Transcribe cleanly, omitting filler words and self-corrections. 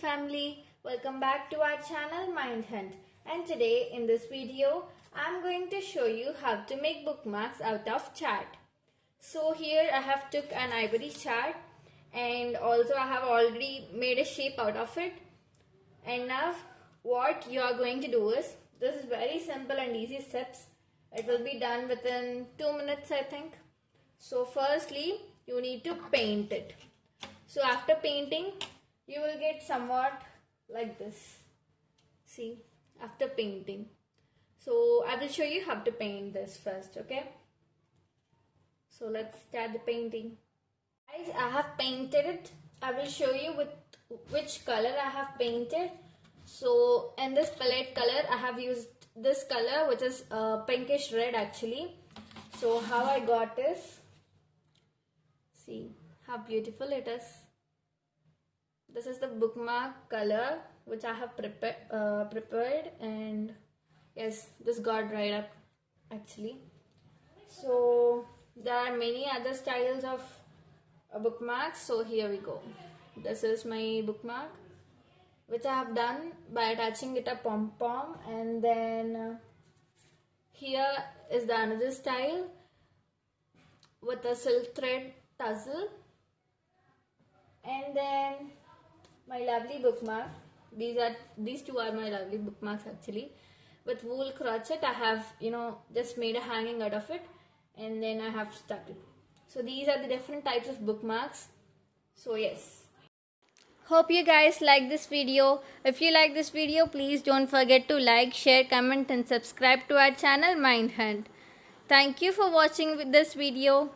family, welcome back to our channel Mind Hunt, and today in this video I'm going to show you how to make bookmarks out of chart. So here I have took an ivory chart and also I have already made a shape out of it. And now what you are going to do is, this is very simple and easy steps. It will be done within 2 minutes I think. So firstly you need to paint it. So after painting you will get somewhat like this. See, after painting. So I will show you how to paint this first, okay? So let's start the painting. Guys, I have painted it. I will show you with which color I have painted. So in this palette color I have used this color, which is pinkish red actually. So how I got is, see how beautiful it is. This is the bookmark color which I have prepared, and yes, this got dried up actually. So there are many other styles of bookmarks. So here we go. This is my bookmark which I have done by attaching it a pom-pom, and then here is the another style with a silk thread tassel, and then my lovely bookmark. These two are my lovely bookmarks actually. With wool crochet I have just made a hanging out of it, and then I have stuck it. So these are the different types of bookmarks. So yes, hope you guys like this video. If you like this video, please don't forget to like, share, comment and subscribe to our channel Mind Hunt. Thank you for watching this video.